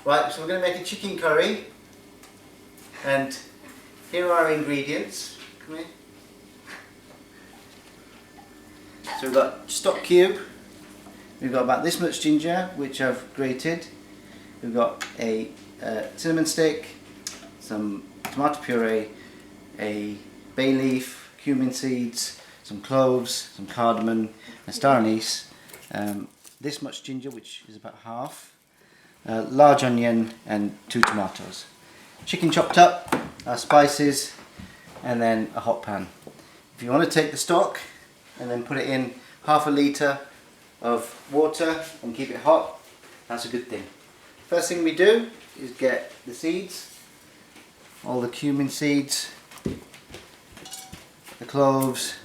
Right, so we're going to make a chicken curry, and here are our ingredients. Come here. So we've got stock cube, we've got about this much ginger which I've grated, we've got a cinnamon stick, some tomato puree, a bay leaf, cumin seeds, some cloves, some cardamom, a star anise, this much ginger, which is about half, large onion and 2 tomatoes. Chicken chopped up, our spices, and then a hot pan. If you want to take the stock and then put it in half a litre of water and keep it hot, that's a good thing. First thing we do is get the seeds, all the cumin seeds, the cloves,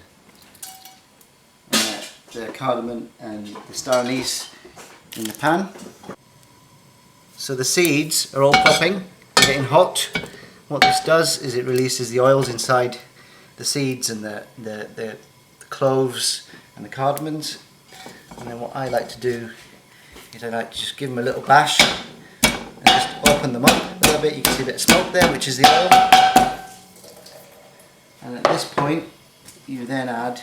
the cardamom and the star anise in the pan. So the seeds are all popping, they're getting hot. What this does is it releases the oils inside the seeds and the cloves and the cardamoms. And then what I like to do is I like to just give them a little bash and just open them up a little bit. You can see a bit of smoke there, which is the oil. And at this point you then add,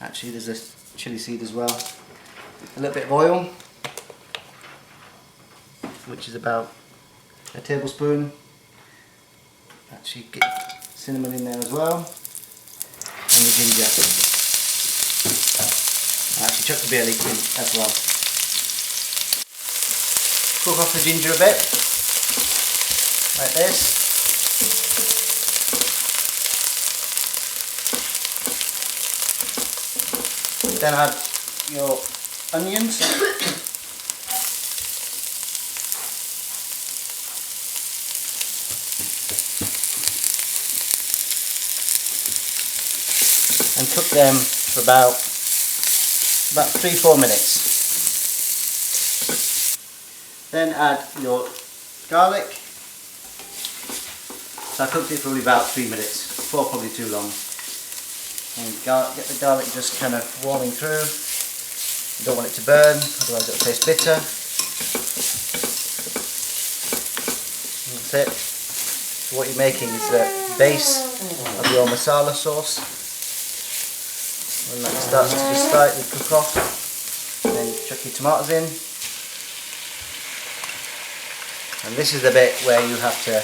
actually there's a chili seed as well, a little bit of oil, which is about a tablespoon. Actually get cinnamon in there as well, and the ginger. I actually chuck the bay leaf in as well. Cook off the ginger a bit, like this. Then add your onions. And cook them for about 3-4 minutes. Then add your garlic. So I cooked it for probably about 3 minutes, 4 probably too long. And get the garlic just kind of warming through. You don't want it to burn, otherwise it'll taste bitter. And that's it. So what you're making is the base of your masala sauce. When that starts to just slightly cook off, then chuck your tomatoes in. And this is the bit where you have to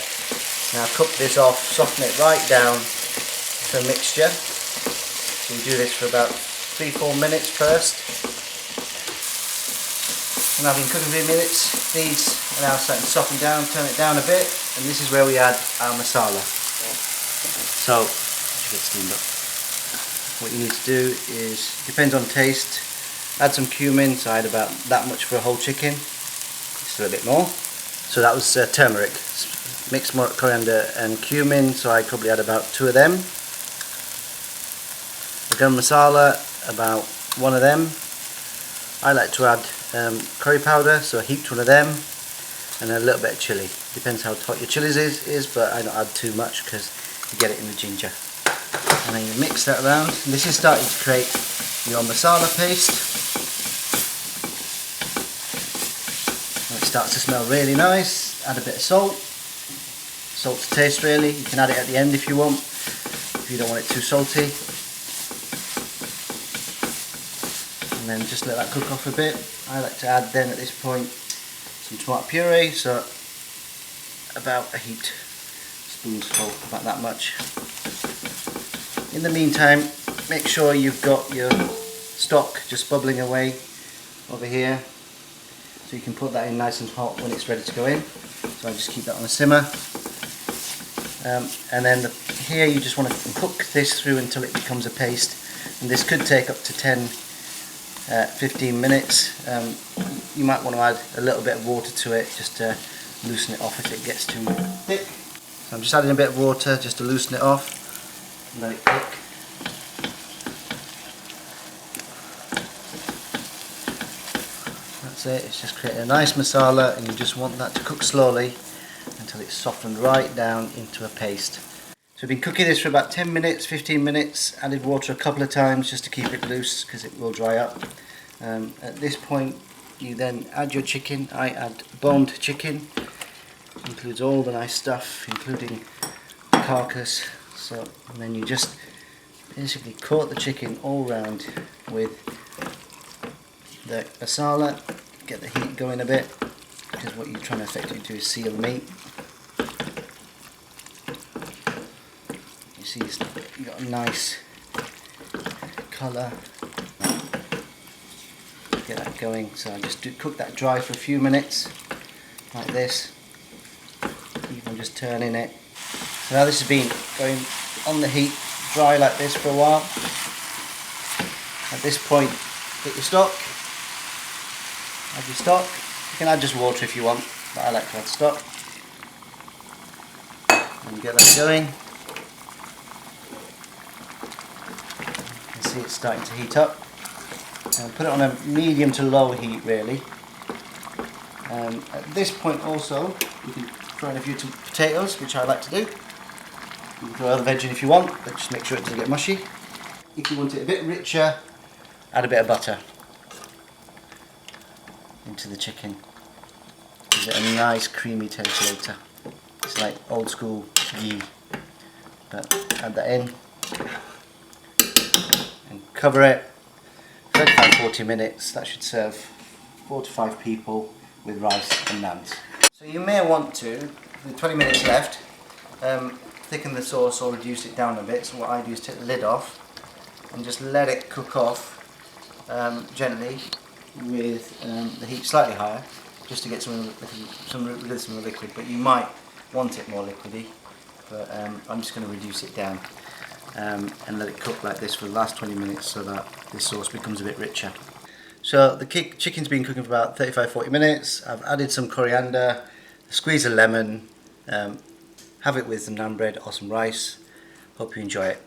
now cook this off, soften it right down to a mixture. So you do this for about 3-4 minutes first. And I've been cooking for a few minutes. These are now starting to soften down, turn it down a bit, and this is where we add our masala. So, get steamed up. What you need to do is, depends on taste, add some cumin. So I had about that much for a whole chicken, just a little bit more. So that was turmeric, mixed coriander and cumin, so I probably had about 2 of them. The garam masala, about 1 of them. I like to add curry powder, so I heaped 1 of them, and a little bit of chilli. Depends how hot your chilies is, but I don't add too much because you get it in the ginger. And then you mix that around, and this is starting to create your masala paste. And it starts to smell really nice. Add a bit of salt to taste really. You can add it at the end if you want, if you don't want it too salty. And then just let that cook off a bit. I like to add then at this point some tomato puree, so about a heaped spoonful, about that much. In the meantime, make sure you've got your stock just bubbling away over here, so you can put that in nice and hot when it's ready to go in. So I just keep that on a simmer. And then here you just want to cook this through until it becomes a paste, and this could take up to 10-15 minutes. You might want to add a little bit of water to it just to loosen it off if it gets too thick. So I'm just adding a bit of water just to loosen it off and let it cook. That's it, it's just creating a nice masala, and you just want that to cook slowly until it's softened right down into a paste. So we've been cooking this for about 10 minutes, 15 minutes, added water a couple of times just to keep it loose because it will dry up. At this point you then add your chicken. I add boned chicken, includes all the nice stuff, including the carcass. So, and then you just basically coat the chicken all round with the masala, get the heat going a bit, because what you're trying to effectively do is seal the meat. You see you've got a nice colour. Get that going, so I just cook that dry for a few minutes, like this, even just turning it. So now this has been going on the heat, dry like this for a while. At this point, get your stock, add your stock. You can add just water if you want, but I like to add stock. And get that going. You can see it's starting to heat up. And put it on a medium to low heat really. At this point also, you can throw in a few potatoes, which I like to do. You can throw other veg in if you want, but just make sure it doesn't get mushy. If you want it a bit richer, add a bit of butter into the chicken. Gives it a nice creamy taste later. It's like old school ghee. But add that in and cover it. 35-40 minutes. That should serve 4 to 5 people with rice and naans. So you may want to, with 20 minutes left, thicken the sauce or reduce it down a bit. So what I do is take the lid off and just let it cook off gently with the heat slightly higher, just to get some rid of some of the liquid. But you might want it more liquidy. But I'm just going to reduce it down. And let it cook like this for the last 20 minutes so that this sauce becomes a bit richer. So the chicken's been cooking for about 35-40 minutes. I've added some coriander, a squeeze of lemon, have it with some naan bread or some rice. Hope you enjoy it.